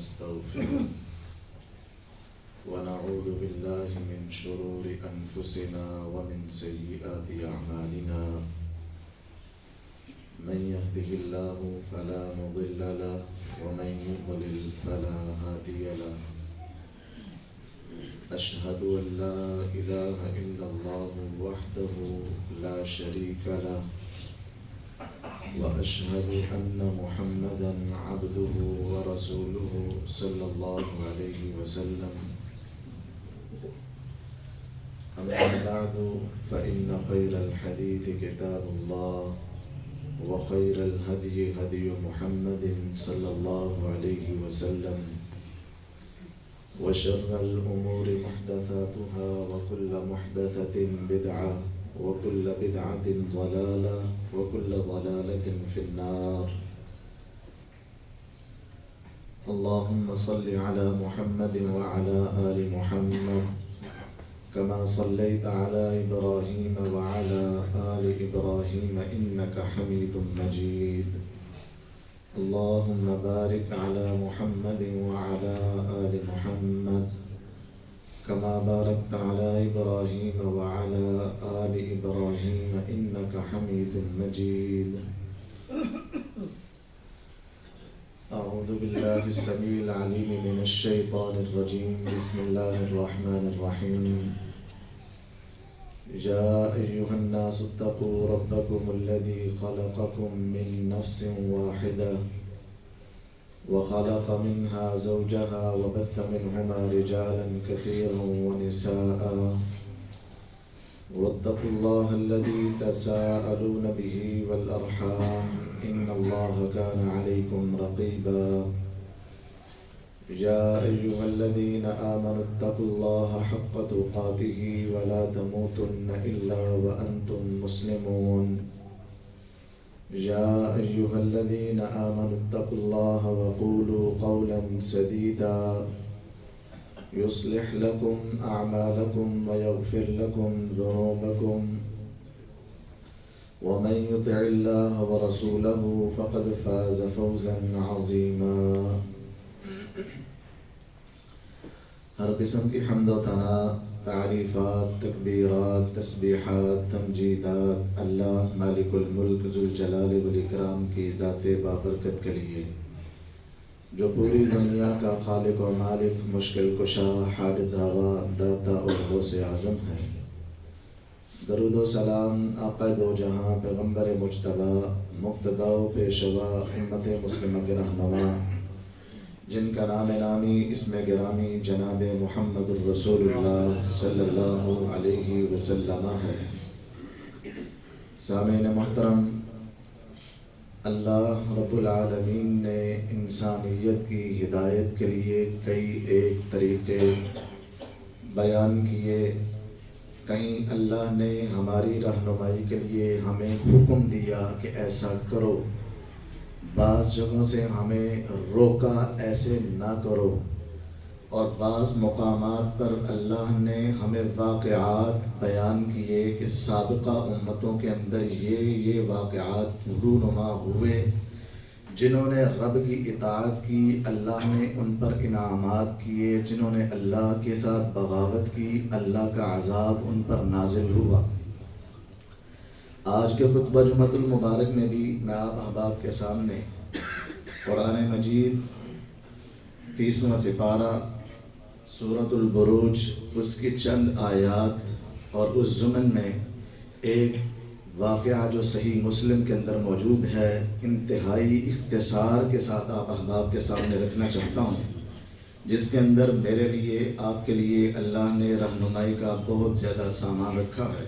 ونستغفره ونعوذ بالله من شرور أنفسنا ومن سيئات أعمالنا من يهده الله فلا مضل له ومن يضلل فلا هادي له أشهد أن لا إله إلا الله وحده لا شريك له وأشهد أن محمدا عبده ورسوله صلى الله عليه وسلم أما بعد فإن خير الحديث كتاب الله وخير الهدي هدي محمد صلى الله عليه وسلم وشر الأمور محدثاتها وكل محدثة بدعة وكل بدعة ضلالة وكل ضلالة في النار. اللهم صل على محمد وعلى آل محمد كما صليت على إبراهيم وعلى آل إبراهيم إنك حميد مجيد. اللهم بارك على محمد وعلى آل محمد كما باركت على إبراهيم وعلى آل إبراهيم إنك حميد مجيد. أعوذ بالله السميع العليم من الشيطان الرجيم. بسم الله الرحمن الرحيم. يا أيها الناس اتقوا ربكم الذي خلقكم من نفس واحدة وخلق منها زوجها وبث منهما رجالا كثيرا ونساء واتقوا الله الذي تساءلون به والأرحام إن الله كان عليكم رقيبا. يا أيها الذين آمنوا اتقوا الله حق تقاته ولا تموتن إلا وأنتم مسلمون. يا أيها الذين آمنوا اتقوا الله وقولوا قولا سديدا يصلح لكم أعمالكم ويغفر لكم ذنوبكم ومن يطع الله ورسوله فقد فاز فوزا عظيما. ہر قسم کی حمد و ثنا، تعریفات، تکبیرات، تسبیحات، تمجیدات اللہ مالک الملک ذوالجلال والاکرام کی ذات بابرکت کے لیے، جو پوری دنیا کا خالق و مالک، مشکل کشا، حاجت روا، داتا اور غوث اعظم ہے۔ درود و سلام آقا دو جہاں، پیغمبر مجتبی، مقتدی و پیشوا، امت مسلمہ کے رہنما، جن کا نام نامی اسم گرامی جناب محمد الرسول اللہ صلی اللہ علیہ وسلم ہے۔ سامعین محترم، اللہ رب العالمین نے انسانیت کی ہدایت کے لیے کئی ایک طریقے بیان کیے، کہیں اللہ نے ہماری رہنمائی کے لیے ہمیں حکم دیا کہ ایسا کرو، بعض جگہوں سے ہمیں روکا ایسے نہ کرو، اور بعض مقامات پر اللہ نے ہمیں واقعات بیان کیے کہ سابقہ امتوں کے اندر یہ واقعات رونما ہوئے، جنہوں نے رب کی اطاعت کی اللہ نے ان پر انعامات کیے، جنہوں نے اللہ کے ساتھ بغاوت کی اللہ کا عذاب ان پر نازل ہوا۔ آج کے خطبہ جمعۃ المبارک میں بھی میں آپ احباب کے سامنے قرآن مجید 30واں سپارہ سورۃ البروج، اس کی چند آیات اور اس ضمن میں ایک واقعہ جو صحیح مسلم کے اندر موجود ہے، انتہائی اختصار کے ساتھ آپ احباب کے سامنے رکھنا چاہتا ہوں، جس کے اندر میرے لیے آپ کے لیے اللہ نے رہنمائی کا بہت زیادہ سامان رکھا ہے۔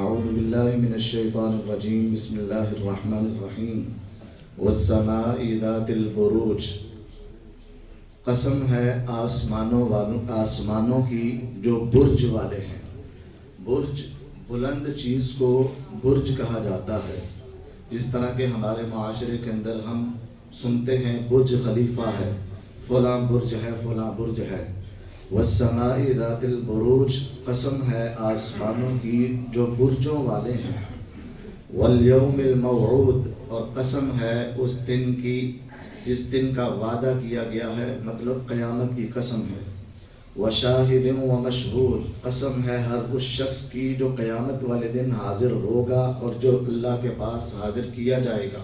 اعوذ باللہ من الشیطان الرجیم، بسم اللہ الرحمن الرحیم۔ والسماء ذات البروج، قسم ہے آسمانوں کی جو برج والے ہیں۔ برج بلند چیز کو برج کہا جاتا ہے، جس طرح کہ ہمارے معاشرے کے اندر ہم سنتے ہیں برج خلیفہ ہے، فلاں برج ہے، فلاں برج ہے۔ والسماء ذات البروج، قسم ہے آسمانوں کی جو برجوں والے ہیں۔ والیوم الموعود، اور قسم ہے اس دن کی جس دن کا وعدہ کیا گیا ہے، مطلب قیامت کی قسم ہے۔ وشاہد و مشہور، قسم ہے ہر اس شخص کی جو قیامت والے دن حاضر ہوگا اور جو اللہ کے پاس حاضر کیا جائے گا۔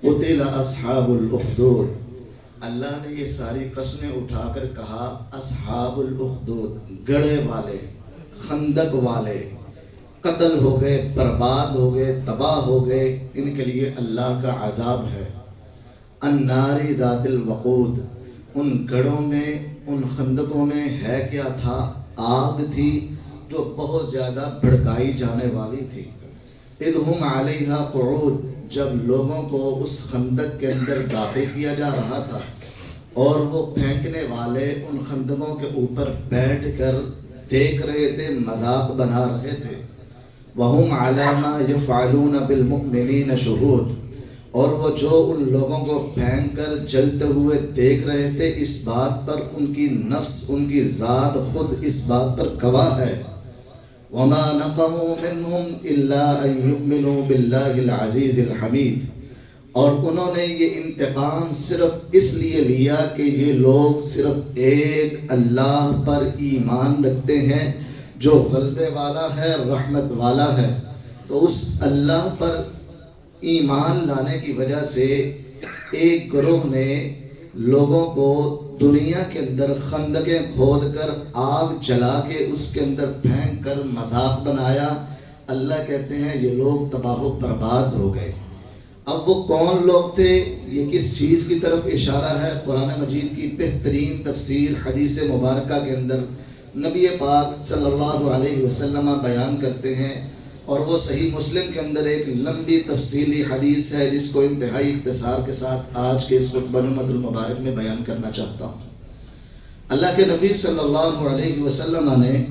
قتل اصحاب الاخدود، اللہ نے یہ ساری قسمیں اٹھا کر کہا اصحاب الاخدود، گڑھے والے، خندق والے، قتل ہو گئے، برباد ہو گئے، تباہ ہو گئے، ان کے لیے اللہ کا عذاب ہے۔ النار ذات الوقود، ان گڑھوں میں، ان خندقوں میں ہے کیا تھا؟ آگ تھی جو بہت زیادہ بھڑکائی جانے والی تھی۔ اذ ہم علیہا قعود، جب لوگوں کو اس خندق کے اندر داخل کیا جا رہا تھا اور وہ پھینکنے والے ان خندقوں کے اوپر بیٹھ کر دیکھ رہے تھے، مذاق بنا رہے تھے۔ وَهُمْ عَلَى مَا يَفْعَلُونَ بِالْمُؤْمِنِينَ شُهُودٌ، اور وہ جو ان لوگوں کو پھینک کر جلتے ہوئے دیکھ رہے تھے، اس بات پر ان کی نفس، ان کی ذات خود اس بات پر گواہ ہے۔ وَمَا نَقَمُوا مِنْهُمْ إِلَّا أَن يُؤْمِنُوا بِاللَّهِ الْعَزِيزِ الْحَمِيدِ، اور انہوں نے یہ انتقام صرف اس لیے لیا کہ یہ لوگ صرف ایک اللہ پر ایمان رکھتے ہیں جو غلبے والا ہے، رحمت والا ہے۔ تو اس اللہ پر ایمان لانے کی وجہ سے ایک گروہ نے لوگوں کو دنیا کے اندر خندقیں کھود کر آگ جلا کے اس کے اندر پھینک کر مذاق بنایا۔ اللہ کہتے ہیں یہ لوگ تباہ و برباد ہو گئے۔ اب وہ کون لوگ تھے، یہ کس چیز کی طرف اشارہ ہے؟ قرآن مجید کی بہترین تفسیر حدیث مبارکہ کے اندر نبی پاک صلی اللہ علیہ وسلم بیان کرتے ہیں، اور وہ صحیح مسلم کے اندر ایک لمبی تفصیلی حدیث ہے جس کو انتہائی اختصار کے ساتھ آج کے اس خطبہ جمعۃ المبارک میں بیان کرنا چاہتا ہوں۔ اللہ کے نبی صلی اللہ علیہ وسلم نے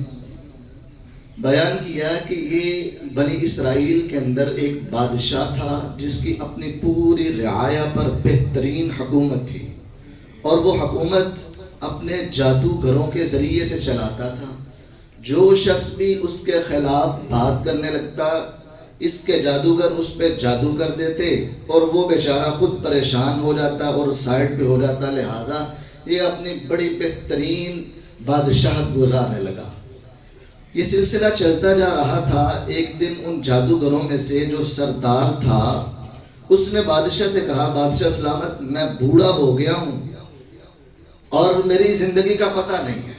بیان کیا کہ یہ بنی اسرائیل کے اندر ایک بادشاہ تھا جس کی اپنی پوری رعایا پر بہترین حکومت تھی، اور وہ حکومت اپنے جادوگروں کے ذریعے سے چلاتا تھا۔ جو شخص بھی اس کے خلاف بات کرنے لگتا، اس کے جادوگر اس پہ جادو کر دیتے اور وہ بیچارہ خود پریشان ہو جاتا اور سائڈ پہ ہو جاتا۔ لہٰذا یہ اپنی بڑی بہترین بادشاہت گزارنے لگا۔ یہ سلسلہ چلتا جا رہا تھا۔ ایک دن ان جادوگروں میں سے جو سردار تھا اس نے بادشاہ سے کہا، بادشاہ سلامت، میں بوڑھا ہو گیا ہوں اور میری زندگی کا پتہ نہیں ہے،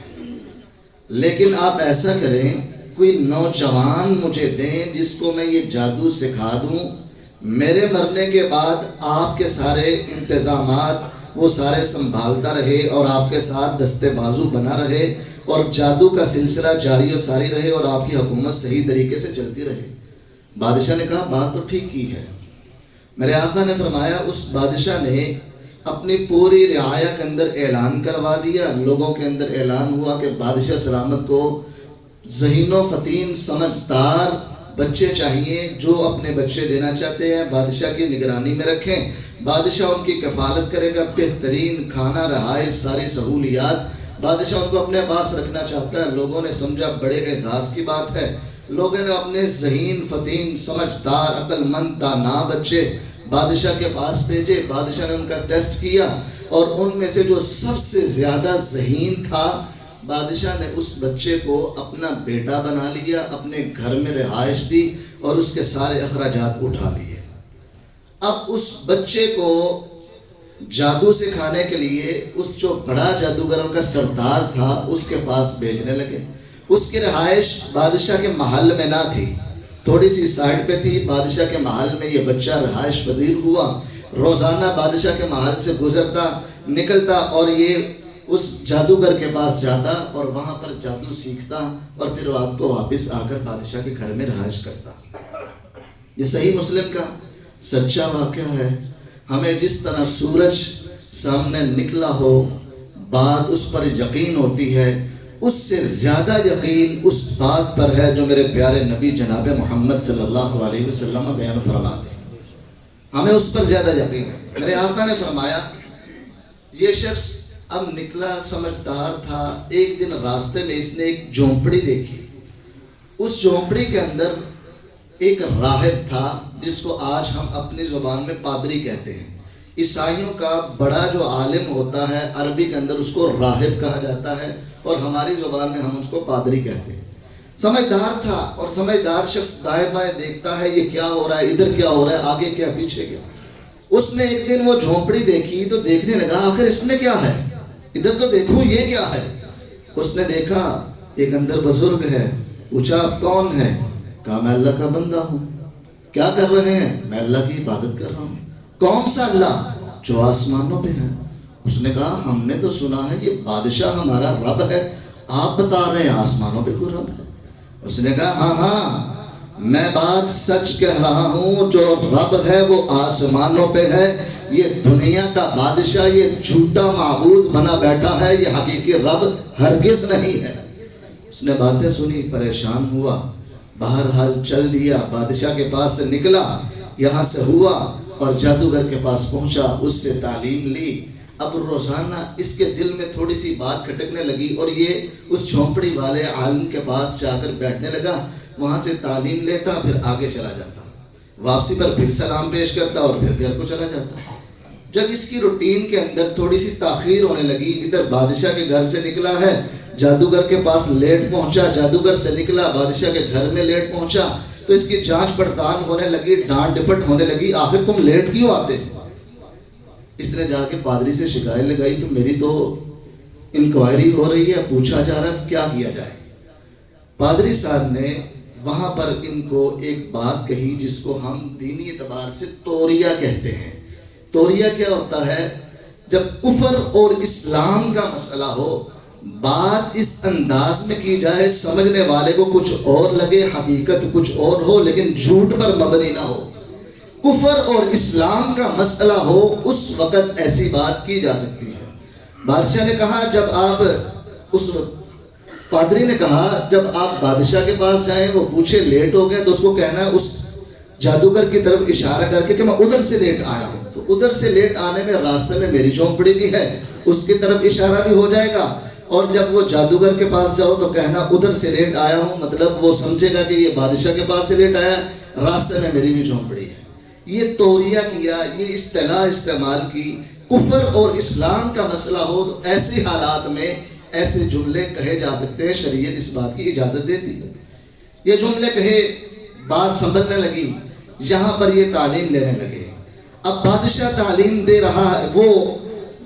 لیکن آپ ایسا کریں کوئی نوجوان مجھے دیں جس کو میں یہ جادو سکھا دوں، میرے مرنے کے بعد آپ کے سارے انتظامات وہ سارے سنبھالتا رہے اور آپ کے ساتھ دستے بازو بنا رہے اور جادو کا سلسلہ جاری و ساری رہے اور آپ کی حکومت صحیح طریقے سے چلتی رہے۔ بادشاہ نے کہا بات تو ٹھیک کی ہے۔ میرے آقا نے فرمایا، اس بادشاہ نے اپنی پوری رعایا کے اندر اعلان کروا دیا، لوگوں کے اندر اعلان ہوا کہ بادشاہ سلامت کو ذہین و فطین سمجھدار بچے چاہیے جو اپنے بچے دینا چاہتے ہیں بادشاہ کی نگرانی میں رکھیں، بادشاہ ان کی کفالت کرے گا، بہترین کھانا، رہائش، ساری سہولیات بادشاہ ان کو اپنے پاس رکھنا چاہتا ہے۔ لوگوں نے سمجھا بڑے اعزاز کی بات ہے، لوگوں نے اپنے ذہین فطین سمجھدار عقل مند دانا بچے بادشاہ کے پاس بھیجے۔ بادشاہ نے ان کا ٹیسٹ کیا اور ان میں سے جو سب سے زیادہ ذہین تھا، بادشاہ نے اس بچے کو اپنا بیٹا بنا لیا، اپنے گھر میں رہائش دی اور اس کے سارے اخراجات اٹھا لیے۔ اب اس بچے کو جادو سکھانے کے لیے اس جو بڑا جادوگروں کا سردار تھا اس کے پاس بھیجنے لگے۔ اس کی رہائش بادشاہ کے محل میں نہ تھی، تھوڑی سی سائڈ پہ تھی۔ بادشاہ کے محل میں یہ بچہ رہائش پذیر ہوا، روزانہ بادشاہ کے محل سے گزرتا نکلتا اور یہ اس جادوگر کے پاس جاتا اور وہاں پر جادو سیکھتا اور پھر رات کو واپس آ کر بادشاہ کے گھر میں رہائش کرتا۔ یہ صحیح مسلم کا سچا واقعہ ہے۔ ہمیں جس طرح سورج سامنے نکلا ہو بات اس پر یقین ہوتی ہے، اس سے زیادہ یقین اس بات پر ہے جو میرے پیارے نبی جناب محمد صلی اللہ علیہ وسلم بیان فرماتے ہیں۔ ہمیں اس پر زیادہ یقین ہے۔ میرے آقا نے فرمایا یہ شخص اب نکلا، سمجھدار تھا۔ ایک دن راستے میں اس نے ایک جھونپڑی دیکھی، اس جھونپڑی کے اندر ایک راہب تھا جس کو آج ہم اپنی زبان میں پادری کہتے ہیں۔ عیسائیوں کا بڑا جو عالم ہوتا ہے عربی کے اندر اس کو راہب کہا جاتا ہے، اور ہماری زبان میں ہم اس کو پادری کہتے ہیں۔ سمجھدار تھا، اور سمجھدار شخص دائیں بائیں دیکھتا ہے یہ کیا ہو رہا ہے، ادھر کیا ہو رہا ہے، آگے کیا پیچھے کیا۔ اس نے ایک دن وہ جھونپڑی دیکھی تو دیکھنے لگا آخر اس میں کیا ہے، ادھر تو دیکھوں یہ کیا ہے۔ اس نے دیکھا ایک اندر بزرگ ہے، پوچھا آپ کون ہے؟ کہا میں اللہ کا بندہ ہوں۔ کیا کر رہے ہیں؟ میں اللہ کی عبادت کر رہا ہوں۔ کون سا اللہ؟ جو آسمانوں پہ ہے۔ اس نے کہا ہم نے تو سنا ہے یہ بادشاہ ہمارا رب ہے، آپ بتا رہے ہیں آسمانوں پہ کوئی رب ہے؟ اس نے کہا ہاں ہاں میں بات سچ کہہ رہا ہوں، جو رب ہے وہ آسمانوں پہ ہے، یہ دنیا کا بادشاہ یہ جھوٹا معبود بنا بیٹھا ہے، یہ حقیقی رب ہرگز نہیں ہے۔ اس نے باتیں سنی، پریشان ہوا، بہرحال چل دیا، بادشاہ کے پاس سے نکلا، یہاں سے ہوا اور جادوگر کے پاس پہنچا، اس سے تعلیم لی۔ اب روزانہ اس کے دل میں تھوڑی سی بات کھٹکنے لگی اور یہ اس جھونپڑی والے عالم کے پاس جا کر بیٹھنے لگا، وہاں سے تعلیم لیتا، پھر آگے چلا جاتا، واپسی پر پھر سلام پیش کرتا اور پھر گھر کو چلا جاتا۔ جب اس کی روٹین کے اندر تھوڑی سی تاخیر ہونے لگی، ادھر بادشاہ کے گھر سے نکلا ہے، جادوگر کے پاس لیٹ پہنچا، جادوگر سے نکلا، بادشاہ کے گھر میں لیٹ پہنچا، تو اس کی جانچ پڑتال ہونے لگی، ڈانٹ ڈپٹ ہونے لگی، آخر تم لیٹ کیوں آتے؟ اس نے جا کے پادری سے شکایت لگائی، تو میری تو انکوائری ہو رہی ہے، پوچھا جا رہا ہے کیا کیا جائے۔ پادری صاحب نے وہاں پر ان کو ایک بات کہی جس کو ہم دینی اعتبار سے توریہ کہتے ہیں۔ توریہ کیا ہوتا ہے؟ جب کفر اور اسلام کا مسئلہ ہو، بات اس انداز میں کی جائے سمجھنے والے کو کچھ اور لگے، حقیقت کچھ اور ہو، لیکن جھوٹ پر مبنی نہ ہو۔ کفر اور اسلام کا مسئلہ ہو اس وقت ایسی بات کی جا سکتی ہے۔ بادشاہ نے کہا جب آپ پادری نے کہا جب آپ بادشاہ کے پاس جائیں، وہ پوچھے لیٹ ہو گئے، تو اس کو کہنا ہے اس جادوگر کی طرف اشارہ کر کے کہ میں ادھر سے لیٹ آیا ہوں، تو ادھر سے لیٹ آنے میں راستے میں میری جھونپڑی بھی ہے، اس کی طرف اشارہ بھی ہو جائے گا۔ اور جب وہ جادوگر کے پاس جاؤ تو کہنا ادھر سے لیٹ آیا ہوں، مطلب وہ سمجھے گا کہ یہ بادشاہ کے پاس سے لیٹ آیا، راستے میں میری بھی جھونپڑی ہے۔ یہ توریہ کیا، یہ اصطلاح استعمال کی۔ کفر اور اسلام کا مسئلہ ہو تو ایسے حالات میں ایسے جملے کہے جا سکتے ہیں، شریعت اس بات کی اجازت دیتی ہے۔ یہ جملے کہے، بات سنبھلنے لگی، یہاں پر یہ تعلیم لینے لگے۔ اب بادشاہ تعلیم دے رہا ہے، وہ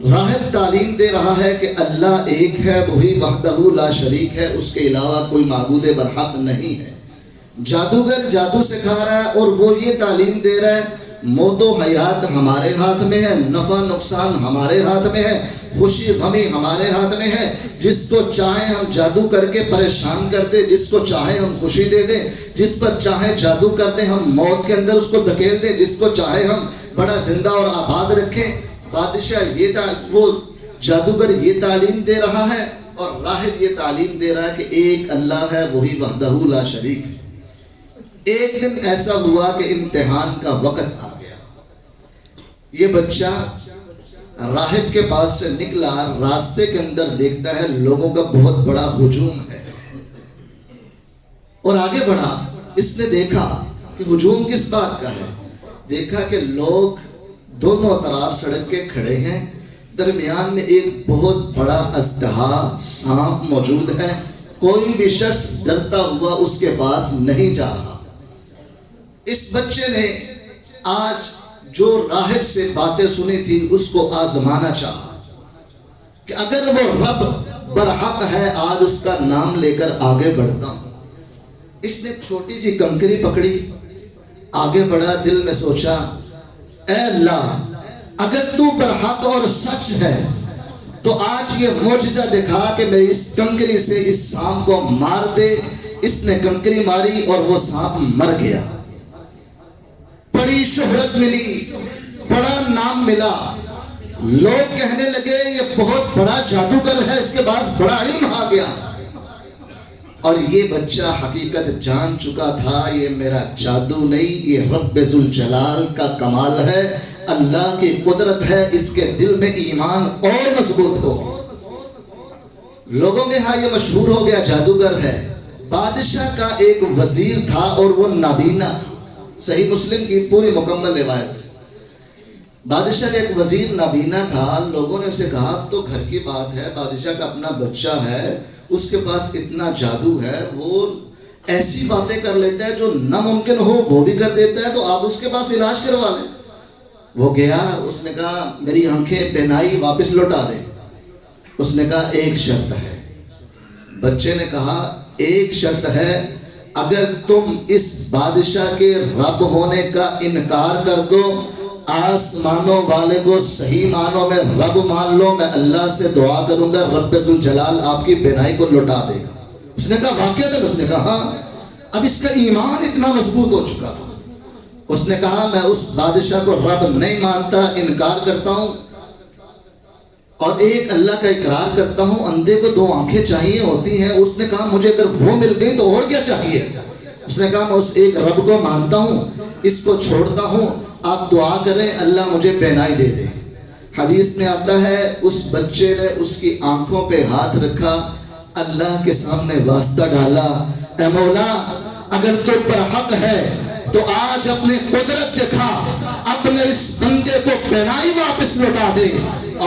راہب تعلیم دے رہا ہے کہ اللہ ایک ہے، وہی وحدہ لا شریک ہے، اس کے علاوہ کوئی معبود برحق نہیں ہے۔ جادوگر جادو سکھا رہا ہے اور وہ یہ تعلیم دے رہا ہے موت و حیات ہمارے ہاتھ میں ہے، نفع نقصان ہمارے ہاتھ میں ہے، خوشی غمی ہمارے ہاتھ میں ہے، جس کو چاہے ہم جادو کر کے پریشان کر دیں، جس کو چاہے ہم خوشی دے دیں، جس پر چاہے جادو کر دیں ہم موت کے اندر اس کو دھکیل دیں، جس کو چاہے ہم بڑا زندہ اور آباد رکھیں۔ بادشاہ وہ جادوگر یہ تعلیم دے رہا ہے اور راہب یہ تعلیم دے رہا ہے کہ ایک اللہ ہے، وہی وحدہ لا شریک ہے۔ ایک دن ایسا ہوا کہ امتحان کا وقت آ گیا، یہ بچہ راہب کے پاس سے نکلا، راستے کے اندر دیکھتا ہے لوگوں کا بہت بڑا ہجوم ہے اور آگے بڑھا۔ اس نے دیکھا کہ ہجوم کس بات کا ہے، دیکھا کہ لوگ دونوں طرف سڑک کے کھڑے ہیں، درمیان میں ایک بہت بڑا اژدہا سانپ موجود ہے، کوئی بھی شخص ڈرتا ہوا اس کے پاس نہیں جا رہا۔ اس بچے نے آج جو راہب سے باتیں سنی تھی اس کو آزمانا چاہا کہ اگر وہ رب برحق ہے، آج اس کا نام لے کر آگے بڑھتا ہوں۔ اس نے چھوٹی سی کنکری پکڑی، آگے بڑھا، دل میں سوچا اے اللہ اگر تو برحق اور سچ ہے تو آج یہ معجزہ دکھا کہ میں اس کنکری سے اس سانپ کو مار دے۔ اس نے کنکری ماری اور وہ سانپ مر گیا۔ بڑی شہرت ملی، بڑا نام ملا، لوگ کہنے لگے یہ بہت بڑا جادوگر ہے، اس کے پاس بڑا علم آ گیا۔ اور یہ بچہ حقیقت جان چکا تھا، یہ میرا جادو نہیں، یہ رب ذوالجلال کا کمال ہے، اللہ کی قدرت ہے، اس کے دل میں ایمان اور مضبوط ہو۔ لوگوں کے ہاں یہ مشہور ہو گیا جادوگر ہے۔ بادشاہ کا ایک وزیر تھا اور وہ نابینا، صحیح مسلم کی پوری مکمل روایت۔ بادشاہ کا ایک وزیر نابینا تھا. لوگوں نے اسے کہا اب تو گھر کی بات ہے, بادشاہ کا اپنا بچہ ہے, اس کے پاس اتنا جادو ہے, وہ ایسی باتیں کر لیتا ہے جو ناممکن ہو وہ بھی کر دیتا ہے, تو آپ اس کے پاس علاج کروا لیں. وہ گیا, اس نے کہا میری آنکھیں بینائی واپس لوٹا دے. اس نے کہا ایک شرط ہے. بچے نے کہا ایک شرط ہے, اگر تم اس بادشاہ کے رب ہونے کا انکار کر دو, آسمانوں والے کو صحیح معنوں میں رب مان لو, میں اللہ سے دعا کروں گا رب ذوالجلال آپ کی بینائی کو لوٹا دے گا. اس نے کہا واقعہ تھا؟ اس نے کہا ہاں. اب اس کا ایمان اتنا مضبوط ہو چکا تھا. اس نے کہا میں اس بادشاہ کو رب نہیں مانتا, انکار کرتا ہوں اور ایک اللہ کا اقرار کرتا ہوں. اندھے کو 2 آنکھیں چاہیے ہوتی ہیں. اس نے کہا مجھے اگر وہ مل گئی تو اور کیا چاہیے. اس نے کہا میں اس ایک رب کو مانتا ہوں, اس کو چھوڑتا ہوں, آپ دعا کریں اللہ مجھے بینائی دے دے. حدیث میں آتا ہے اس بچے نے اس کی آنکھوں پہ ہاتھ رکھا, اللہ کے سامنے واسطہ ڈالا, اے مولا اگر تو پر حق ہے تو آج اپنے قدرت دکھا, اپنے اس بندے کو بینائی واپس لوٹا دے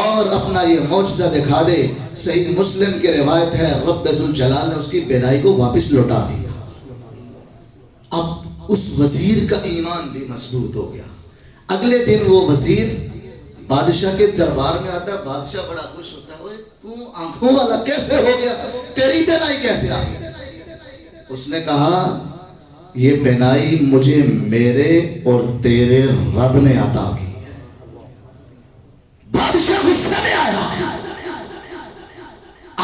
اور اپنا یہ معجزہ دکھا دے. صحیح مسلم کی روایت ہے رب ذوالجلال نے اس کی بینائی کو واپس لوٹا دیا. اب اس وزیر کا ایمان بھی مضبوط ہو گیا. اگلے دن وہ وزیر بادشاہ کے دربار میں آتا ہے. بادشاہ بڑا خوش ہوتا ہے, تو آنکھوں والا کیسے ہو گیا, تیری بینائی کیسے آ گئی. اس نے کہا یہ بینائی مجھے میرے اور تیرے رب نے عطا کی. بادشاہ غصے میں آیا,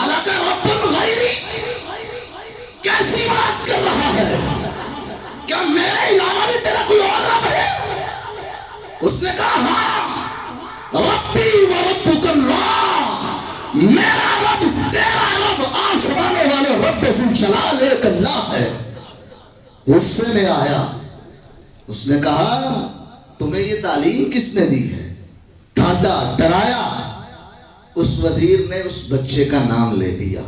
الگ رب غیری, کیسی بات کر رہا ہے, کیا میرے علاوہ بھی تیرا کوئی اور رب ہے. اس نے کہا ہاں, ربی و ربک اللہ, میرا رب تیرا رب آسمانوں والے رب ذوالجلال ایک اللہ ہے. غصے میں آیا, اس نے کہا تمہیں یہ تعلیم کس نے دی ہے. ڈانٹا, ڈرایا. اس وزیر نے اس بچے کا نام لے دیا,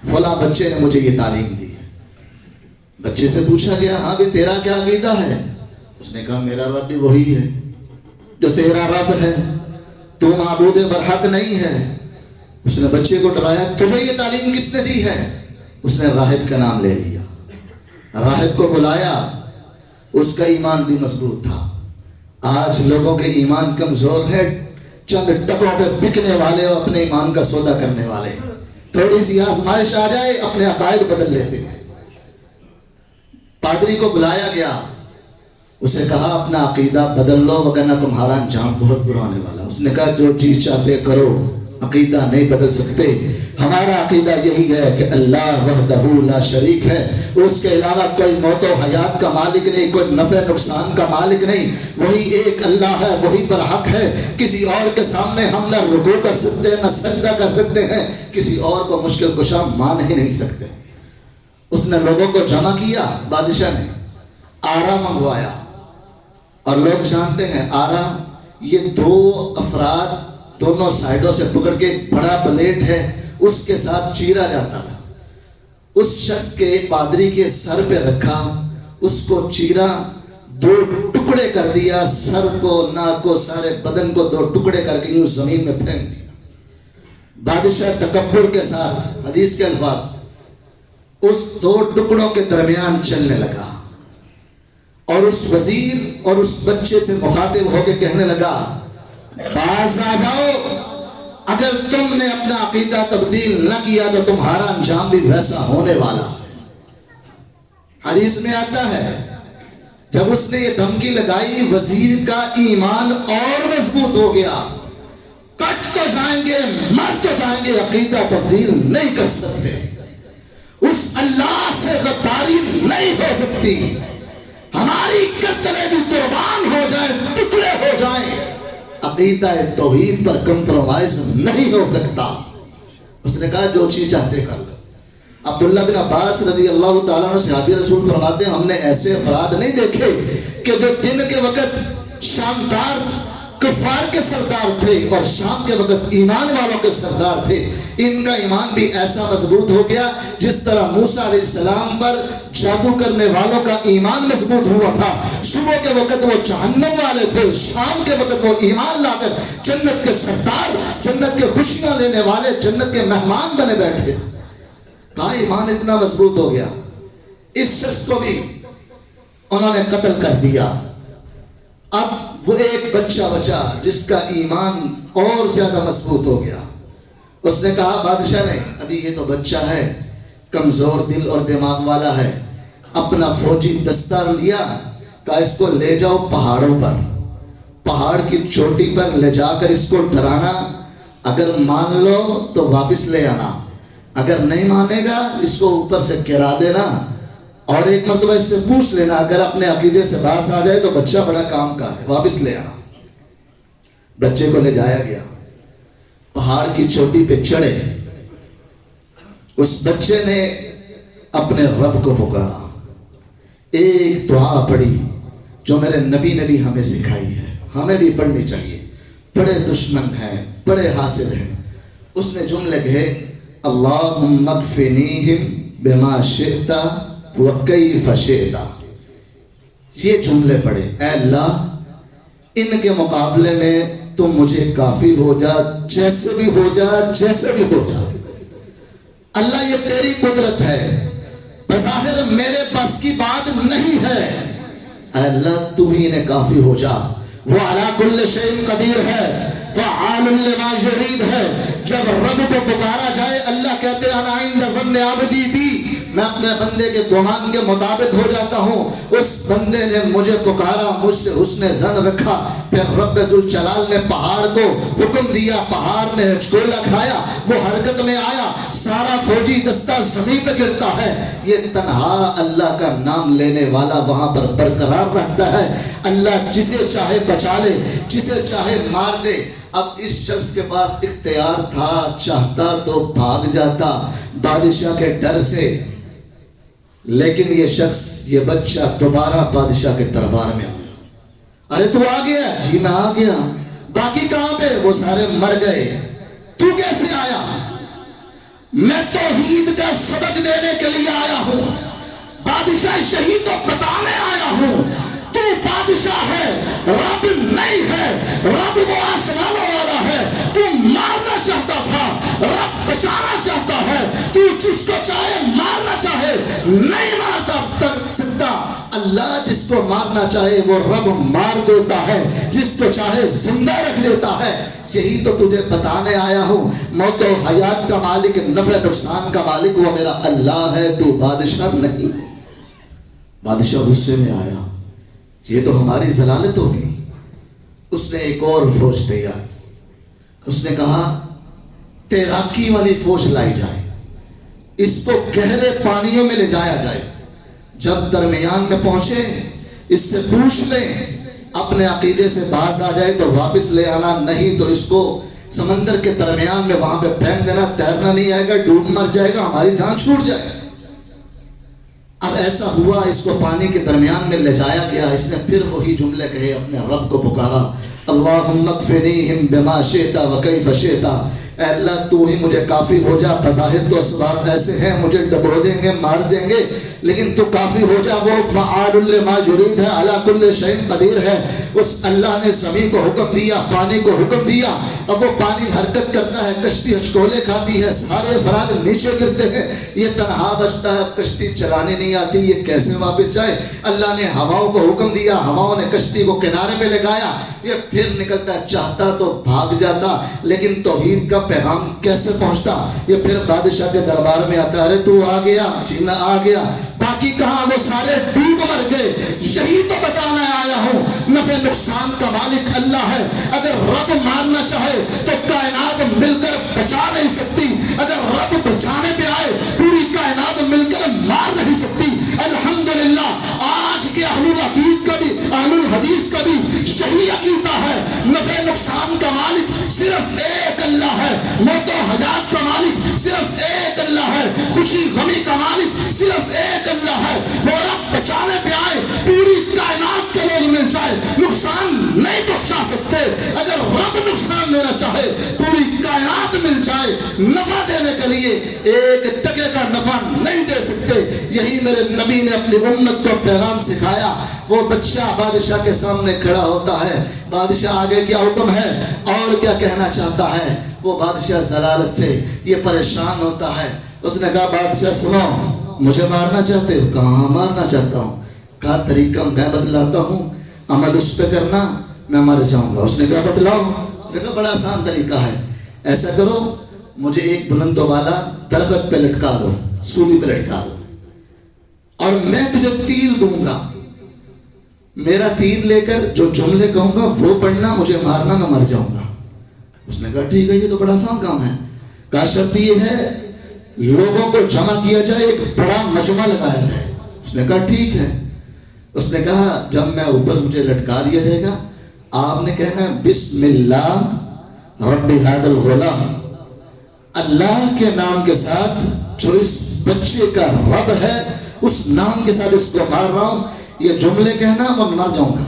فلاں بچے نے مجھے یہ تعلیم دی ہے. بچے سے پوچھا گیا ہاں بھی تیرا کیا عقیدہ ہے. اس نے کہا میرا رب بھی وہی ہے جو تیرا رب ہے, تو معبود برحق نہیں ہے. اس نے بچے کو ڈرایا تجھے یہ تعلیم کس نے دی ہے. اس نے راہب کا نام لے لیا, راہب کو بلایا. اس کا ایمان بھی مضبوط تھا. آج لوگوں کے ایمان کمزور ہے, چند ٹکوں پہ بکنے والے اور اپنے ایمان کا سودا کرنے والے. تھوڑی سی آزمائش آ جائے اپنے عقائد بدل لیتے ہیں. پادری کو بلایا گیا, اسے کہا اپنا عقیدہ بدل لو وگرنہ تمہارا انجام بہت برا ہونے والا. اس نے کہا جو چیز چاہتے کرو, عقیدہ نہیں بدل سکتے. ہمارا عقیدہ یہی ہے کہ اللہ وحدہ لا شریک ہے, اس کے علاوہ کوئی موت و حیات کا مالک نہیں, کوئی نفع نقصان کا مالک نہیں. وہی ایک اللہ ہے, وہی پر حق ہے. کسی اور کے سامنے ہم نہ رکوع کر سکتے نہ سجدہ کر سکتے ہیں, کسی اور کو مشکل کشا مان ہی نہیں سکتے. اس نے لوگوں کو جمع کیا, بادشاہ نے آرا منگوایا. اور لوگ جانتے ہیں آرا یہ 2 افراد دونوں سائڈوں سے پکڑ کے بڑا بلیڈ ہے, اس کے ساتھ چیرا جاتا تھا. اس شخص کے پادری کے سر پہ رکھا, اس کو چیرا, 2 ٹکڑے کر دیا, سر کو, ناک کو, سارے بدن کو 2 ٹکڑے کر کے یوں زمین میں پھینک دیا. بادشاہ تکبر کے ساتھ, حدیث کے الفاظ, اس 2 ٹکڑوں کے درمیان چلنے لگا اور اس وزیر اور اس بچے سے مخاطب ہو کے کہنے لگا باز آ جاؤ, اگر تم نے اپنا عقیدہ تبدیل نہ کیا تو تمہارا انجام بھی ویسا ہونے والا. حدیث میں آتا ہے جب اس نے یہ دھمکی لگائی وزیر کا ایمان اور مضبوط ہو گیا. کٹ تو جائیں گے, مر تو جائیں گے, عقیدہ تبدیل نہیں کر سکتے. اس اللہ سے غداری نہیں ہو سکتی. ہماری گردنیں بھی قربان ہو جائیں, ٹکڑے ہو جائیں, عقیدہ توحید پر کمپرومائز نہیں ہو سکتا. اس نے کہا جو چیز چاہتے کر لو. عبداللہ بن عباس رضی اللہ تعالیٰ عنہ صحابی رسول فرماتے ہیں ہم نے ایسے افراد نہیں دیکھے کہ جو دن کے وقت شاندار کفار کے سردار تھے اور شام کے وقت ایمان والوں کے سردار تھے. ان کا ایمان بھی ایسا مضبوط ہو گیا جس طرح موسیٰ علیہ السلام پر جادو کرنے والوں کا ایمان مضبوط ہوا تھا. صبح کے وقت وہ جہنم والے تھے, شام کے وقت وہ ایمان لا کر جنت کے سردار, جنت کے خوشیاں لینے والے, جنت کے مہمان بنے بیٹھے. کہا ایمان اتنا مضبوط ہو گیا. اس شخص کو بھی انہوں نے قتل کر دیا. اب وہ ایک بچہ بچا جس کا ایمان اور زیادہ مضبوط ہو گیا. اس نے کہا بادشاہ نے, ابھی یہ تو بچہ ہے, کمزور دل اور دماغ والا ہے, اپنا فوجی دستہ لیا, کہا اس کو لے جاؤ پہاڑوں پر, پہاڑ کی چوٹی پر لے جا کر اس کو ڈرانا, اگر مان لو تو واپس لے آنا, اگر نہیں مانے گا اس کو اوپر سے گرا دینا, اور ایک مرتبہ اس سے پوچھ لینا, اگر اپنے عقیدے سے باز آ جائے تو بچہ بڑا کام کا ہے, واپس لے آنا. بچے کو لے جایا گیا, پہاڑ کی چوٹی پہ چڑھے. اس بچے نے اپنے رب کو پکارا, ایک دعا پڑھی جو میرے نبی نے بھی ہمیں سکھائی ہے, ہمیں بھی پڑھنی چاہیے. بڑے دشمن ہیں, بڑے حاسد ہیں. اس نے جملے کہے, اللہم اکفنیہم بما شئت وکیف شئت. یہ جملے پڑھے, اے اللہ ان کے مقابلے میں تم مجھے کافی ہو جا, جیسے بھی ہو جا, جیسے بھی ہو جا. اللہ یہ تیری قدرت ہے, بظاہر میرے پاس کی بات نہیں ہے. اے اللہ تو ہی نے کافی ہو جا. وہ علی کل شیء قدیر ہے, فعال لما یرید ہے. جب رب کو پکارا جائے, اللہ کہتے ہیں انا عند ظن عبدی بی, میں اپنے بندے کے گمان کے مطابق ہو جاتا ہوں. اس بندے نے مجھے پکارا, مجھ سے حسن ظن رکھا, پھر رب ذوالجلال نے پہاڑ کو حکم دیا, پہاڑ نے ہچکولا کھایا, وہ حرکت میں آیا, سارا فوجی دستہ زمین پہ گرتا ہے. یہ تنہا اللہ کا نام لینے والا وہاں پر برقرار رہتا ہے. اللہ جسے چاہے بچا لے, جسے چاہے مار دے. اب اس شخص کے پاس اختیار تھا, چاہتا تو بھاگ جاتا بادشاہ کے ڈر سے, لیکن یہ شخص, یہ بچہ دوبارہ بادشاہ کے دربار میں آیا. ارے تو آ گیا؟ جی میں آ گیا. باقی کہاں پہ؟ وہ سارے مر گئے. تو کیسے آیا؟ میں توحید کا سبق دینے کے لیے آیا ہوں, بادشاہ شہید تو بتانے آیا ہوں. تو بادشاہ ہے, رب نہیں ہے. رب وہ آسمانوں والا ہے. تو مارنا چاہتا تھا, رب بچانا چاہتا ہے. تو جس کو چاہے مارنا چاہے نہیں مارتا سکتا. اللہ جس کو مارنا چاہے وہ رب مار دیتا ہے, جس کو چاہے زندہ رکھ لیتا ہے. یہی تو تجھے بتانے آیا ہوں. موت و حیات کا مالک, نفع نقصان کا مالک وہ میرا اللہ ہے, تو بادشاہ نہیں. بادشاہ غصے میں آیا, یہ تو ہماری ضلالت ہوگی. اس نے ایک اور فوج تیار, اس نے کہا تیراکی والی فوج لائی جائے, اس کو گہرے پانیوں میں لے جایا جائے. جب درمیان میں پہنچے اس سے پوچھ لیں, اپنے عقیدے سے باز آ جائے تو واپس لے آنا, نہیں تو اس کو سمندر کے درمیان میں وہاں پہ پھینک دینا. تیرنا نہیں آئے گا, ڈوب مر جائے گا, ہماری جان چھوٹ جائے گا. اب ایسا ہوا, اس کو پانی کے درمیان میں لے جایا گیا. اس نے پھر وہی جملے کہے, اپنے رب کو پکارا, اللہم اکفنیہم بما شئت وکیف شئت. اے اللہ تو ہی مجھے کافی ہو جا. بظاہر تو اسباب ایسے ہیں, مجھے ڈبو دیں گے, مار دیں گے, لیکن تو کافی ہو جا. وہ فعال لما یرید ہے, علی کل شیء قدیر ہے. اس اللہ نے زمین کو حکم دیا, پانی کو حکم دیا. اب وہ پانی حرکت کرتا ہے, کشتی ہچکولے کھاتی ہے, سارے افراد نیچے گرتے ہیں. یہ تنہا بچتا ہے, کشتی چلانے نہیں آتی, یہ کیسے واپس جائے. اللہ نے ہواؤں کو حکم دیا, ہواؤں نے کشتی کو کنارے میں لگایا. یہ پھر نکلتا ہے, چاہتا تو بھاگ جاتا, لیکن توحید کا پیغام کیسے پہنچتا. یہ پھر بادشاہ کے دربار میں آتا, ارے تو آ گیا؟ جی میں آ گیا. باقی کہاں؟ وہ سارے ڈوب مر گئے. یہی تو بتانا آیا ہوں, نفع نقصان کا مالک اللہ ہے. اگر رب مارنا چاہے تو کائنات مل کر بچا نہیں سکتی. اگر رب بچانے پہ آئے پوری کائنات مل کر مار نہیں سکتی. الحمدللہ آج کے اہل العقید کا بھی, اہل الحدیث کا بھی یہی عقیدہ ہے. نفع نقصان کا مالک صرف ایک اللہ ہے, موت و حیات کا مالک صرف ایک اللہ ہے, خوشی غمی کا مالک صرف ایک اللہ ہے. وہ رب بچانے پہ آئے پوری کائنات کے لوگ مل جائے, نقصان نہیں پہنچا سکتے. نقصان دینا چاہے پوری کائنات مل جائے نفع دینے کے لیے ایک ٹکے کا نفع نہیں دے سکتے. یہی میرے نبی نے اپنی امت کو پیغام سکھایا. وہ بچہ بادشاہ کے سامنے کھڑا ہوتا ہے, بادشاہ آگے کیا حکم ہے اور کیا کہنا چاہتا ہے. وہ بادشاہ ضلالت سے یہ پریشان ہوتا ہے. اس نے کہا بادشاہ سنو, مجھے مارنا چاہتے ہو؟ کہاں مارنا چاہتا ہوں. کہا طریقہ میں بتلاتا ہوں, عمل اس پہ کرنا, میں مر جاؤں گا. اس نے کہا بتلاؤ. اس نے کہا بڑا آسان طریقہ ہے, ایسا کرو مجھے ایک بلند و بالا درخت پہ لٹکا دو, سولی پہ لٹکا دو, اور میں تجھے تیر دوں گا. میرا تیر لے کر جو جملے کہوں گا وہ پڑھنا, مجھے مارنا, میں مر جاؤں گا. اس نے کہا ٹھیک ہے, یہ تو بڑا آسان کام ہے. کہا شرط یہ ہے لوگوں کو جمع کیا جائے, ایک بڑا مجمع لگایا جائے. اس نے کہا ٹھیک ہے. اس نے کہا جب میں اوپر مجھے لٹکا دیا جائے گا, آپ نے کہنا ہے بسم اللہ رب ھذا الغلام, اللہ کے نام کے ساتھ جو اس بچے کا رب ہے اس نام کے ساتھ اس کو مار رہا ہوں. یہ جملے کہنا, میں مر جاؤں گا.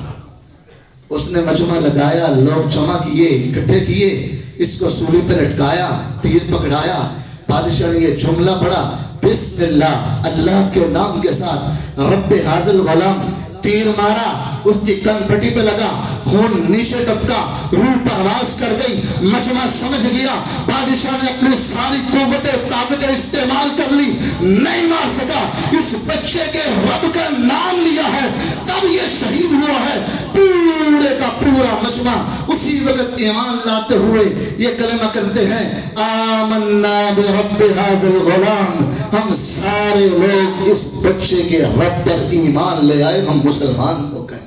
اس نے مجمع لگایا, لوگ جمع کیے, اکٹھے کیے, اس کو سولی پہ لٹکایا, تیر پکڑایا. بادشاہ نے یہ جملہ پڑھا بسم اللہ, اللہ کے نام کے ساتھ, رب ھذا الغلام, تیر مارا, اس کی کن پٹی پہ لگا, خون نیچے ٹپکا, روح پرواز کر گئی. مجمع سمجھ گیا بادشاہ نے اپنی ساری قوتیں طاقتیں استعمال کر لی, نہیں مار سکا. اس بچے کے رب کا نام لیا ہے تب یہ شہید ہوا ہے. پورے کا پورا مجمع اسی وقت ایمان لاتے ہوئے یہ کلمہ کرتے ہیں آمنا برب ھذا الغلام. ہم سارے لوگ اس بچے کے رب پر ایمان لے آئے, ہم مسلمان ہو گئے.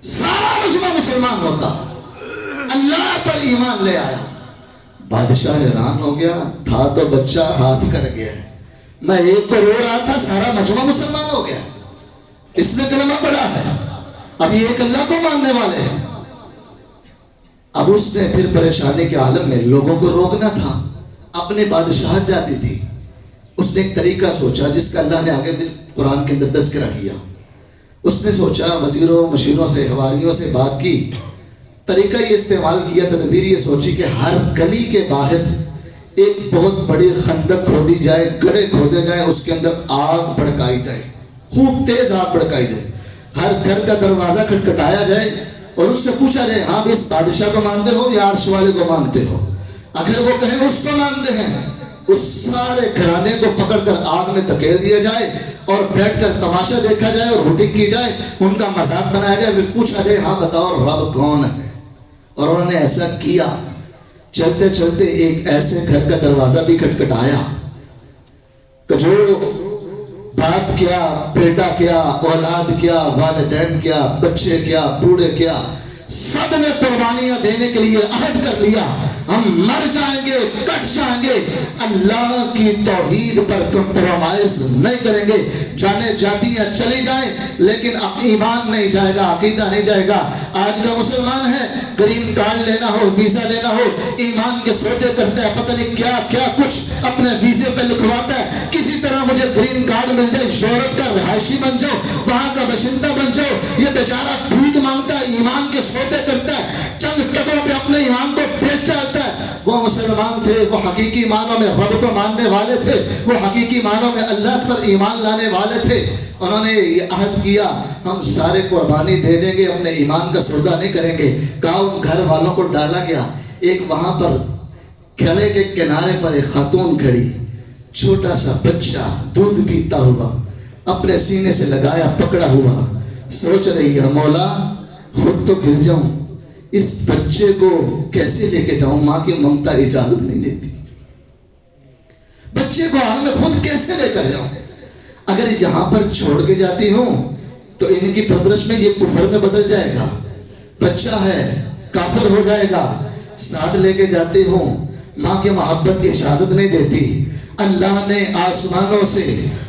سارا مجمع مسلمان ہوتا, اللہ پر ایمان لے آیا. بادشاہ حیران ہو گیا, تھا تو بچہ ہاتھ کر گیا ہے, میں ایک کو رو رہا تھا, سارا مجمع مسلمان ہو گیا. اس نے کلمہ پڑھا ہے, اب یہ ایک اللہ کو ماننے والے ہیں. اب اس نے پھر پریشانی کے عالم میں لوگوں کو روکنا تھا, اپنے بادشاہت جاتی تھی. اس نے ایک طریقہ سوچا جس کا اللہ نے آگے قرآن کے اندر تذکرہ کیا. اس نے سوچا, وزیروں مشیروں سے, حواریوں سے بات کی, طریقہ یہ استعمال کیا, تدبیر یہ سوچی کہ ہر گلی کے باہر ایک بہت بڑی خندق کھودی جائے, گڑھے کھودے جائیں, اس کے اندر آگ بھڑکائی جائے, خوب تیز آگ بھڑکائی جائے. ہر گھر کا دروازہ کھٹکھٹایا جائے اور اس سے پوچھا جائے ہاں اس بادشاہ کو مانتے ہو یا عرش والے کو مانتے ہو. اگر وہ کہیں اس کو مانتے ہیں, اس سارے گھرانے کو پکڑ کر آگ میں دھکیل دیا جائے اور بیٹھ کر تماشا دیکھا جائے اور ہوٹنگ کی جائے, ان کا مذاق بنایا جائے, پھر پوچھا جائے ہاں بتاؤ رب کون ہے. اور انہوں نے ایسا کیا. چلتے چلتے ایک ایسے گھر کا دروازہ بھی کھٹکھٹایا کہ جو باپ کیا, بیٹا کیا, اولاد کیا, والدین کیا, بچے کیا, بوڑھے کیا, سب نے قربانیاں دینے کے لیے عہد کر لیا ہم مر جائیں گے, کٹ جائیں گے, اللہ کی توحید پر کمپرومائز نہیں کریں گے. جانے جاتی ہیں چلی جائیں لیکن ایمان نہیں جائے گا, عقیدہ نہیں جائے گا. آج کا مسلمان ہے, گرین کارڈ لینا ہو, ویزا لینا ہو, ایمان کے سودے کرتا ہے, پتہ نہیں کیا کیا کچھ اپنے ویزے پہ لکھواتا ہے. کسی طرح مجھے گرین کارڈ مل جائے, یورپ کا رہائشی بن جاؤ, وہاں کا باشندہ بن جاؤ. یہ بیچارہ بھیک مانگتا ہے, ایمان کے سودے کرتا ہے, چند ٹکوں پہ اپنے ایمان کو بیچ جاتا ہے. وہ مسلمان تھے, وہ حقیقی معنوں میں رب کو ماننے والے تھے, وہ حقیقی معنوں میں اللہ پر ایمان لانے والے تھے. انہوں نے یہ عہد کیا ہم سارے قربانی دے دیں گے, اپنے ایمان کا سودا نہیں کریں گے. کہا ان گھر والوں کو ڈالا گیا. ایک وہاں پر کھڑے کے کنارے پر ایک خاتون کھڑی, چھوٹا سا بچہ دودھ پیتا ہوا اپنے سینے سے لگایا پکڑا ہوا, سوچ رہی ہے مولا خود تو گر جاؤں, اس بچے کو کیسے لے کے جاؤں, ماں کی ممتا اجازت نہیں دیتی. بچے کو آگ میں خود کیسے لے کر جاؤں, اگر یہاں پر چھوڑ کے جاتی ہوں تو ان کی پرورش میں یہ کفر میں بدل جائے گا, بچہ ہے کافر ہو جائے گا. ساتھ لے کے جاتی ہوں, ماں کی محبت کی اجازت نہیں دیتی. اللہ نے آسمانوں سے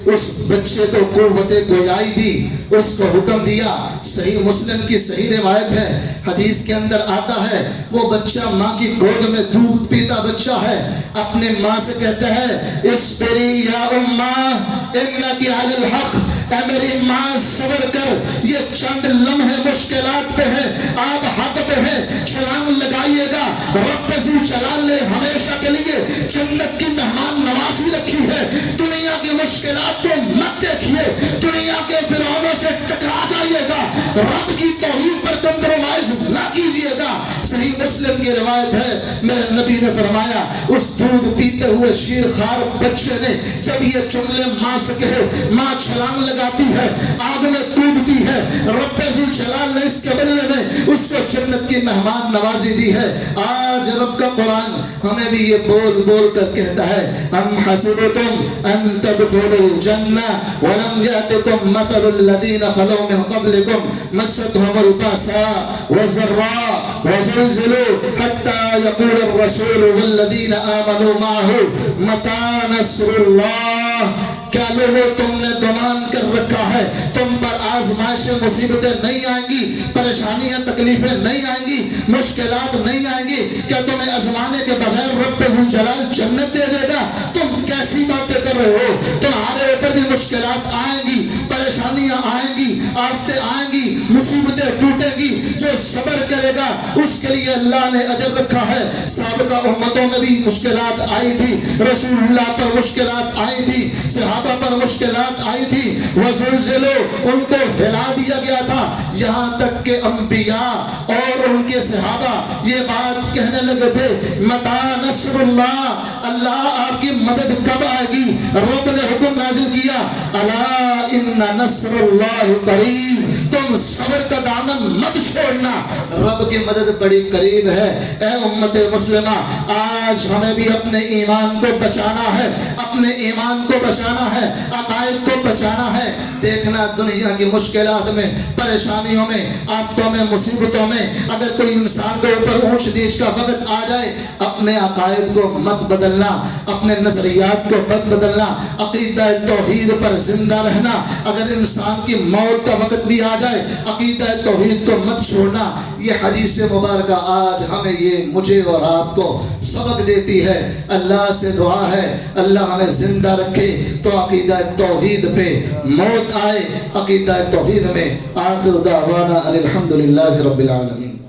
اس بچے کو قوت گویائی دی, اس کو حکم دیا. صحیح مسلم کی صحیح روایت ہے, حدیث کے اندر آتا ہے وہ بچہ ماں کی گود میں دودھ پیتا بچہ ہے, اپنے ماں سے کہتا ہے اصبری یا اماں انکی علی الحق, اے میری ماں صبر کر, یہ چند لمحے مشکلات پہ ہیں, آپ حق پہ ہیں. چھلانگ لگائیے گا۔ رب ذو جلال نے ہمیشہ کے لیے جنت کی مہمان نوازی رکھی ہے۔ دنیا کی مشکلات کو مت دیکھیے، دنیا کے فرعونوں سے ٹکرا جائیے گا، رب کی توحید پر کمپرومائز نہ کیجیے گا۔ صحیح مسلم کی روایت ہے، میرے نبی نے فرمایا اس دودھ پیتے ہوئے شیر خوار بچے نے جب یہ جملے ماں سے کہے، ماں چھلانگ لگاتی ہے، آگ میں کودتی ہے، رب ذو جلال نے اس کے بدلے میں اس کو جنت کی مہمان نوازی دی ہے۔ آج رب کا قرآن ہمیں بھی یہ بول بول کر کہتا ہے، ام حسبتم ان تدخلوا الجنہ ولم یأتکم مثل الذین خلوا من قبلکم مستهم البأساء والضراء وزلزلوا حتى يقول الرسول والذین آمنوا معه متى نصر اللہ۔ کیا لوگوں تم نے گمان کر رکھا ہے تم پر آزمائشیں مصیبتیں نہیں آئیں گی، پریشانیاں تکلیفیں نہیں آئیں گی، مشکلات نہیں آئیں گی؟ کیا تمہیں آزمانے کے بغیر رب ذو جلال جنت دے دے گا؟ تم کیسی باتیں کر رہے ہو؟ تمہارے اوپر بھی مشکلات آئیں گی، پریشانیاں آئیں گی، آفتیں آئیں گی، مصیبتیں ٹوٹیں گی۔ جو صبر کرے گا اس کے لیے اللہ نے اجر رکھا ہے۔ سابقہ امتوں میں بھی مشکلات آئی تھی، رسول اللہ پر مشکلات آئی تھی، صحابہ پر مشکلات آئی تھی، وزلزلوا ان کو ہلا دیا گیا تھا، یہاں تک کہ انبیاء اور ان کے صحابہ یہ بات کہنے لگے تھے، متی نصر اللہ، اللہ آپ کی مدد کب آئے گی؟ رب نے حکم نازل کیا، الا ان نصر اللہ قریب، تم صبر کا دامن مت چھوڑنا، رب کی مدد بڑی قریب ہے۔ اے امت مسلمہ، آج ہمیں بھی اپنے ایمان کو بچانا ہے، اپنے ایمان کو بچانا ہے، عقائد کو بچانا ہے۔ دیکھنا دنیا کی مشکلات میں، پریشانیوں میں، آفتوں میں، مصیبتوں میں اگر کوئی انسان کے اوپر اونچ نیچ کا وقت آ جائے، اپنے عقائد کو مت بدلنا، اپنے نظریات کو مت بدلنا، عقیدہ توحید پر زندہ رہنا۔ اگر انسان کی موت کا وقت بھی آ جائے، عقیدہ توحید کو مت چھوڑنا۔ یہ حدیث مبارکہ آج ہمیں یہ مجھے اور آپ کو سبق دیتی ہے۔ اللہ سے دعا ہے اللہ ہمیں زندہ رکھے تو عقیدہ توحید پہ موت آئے، عقیدہ توحید میں۔ آخر دعوانا الحمدللہ رب العالمین۔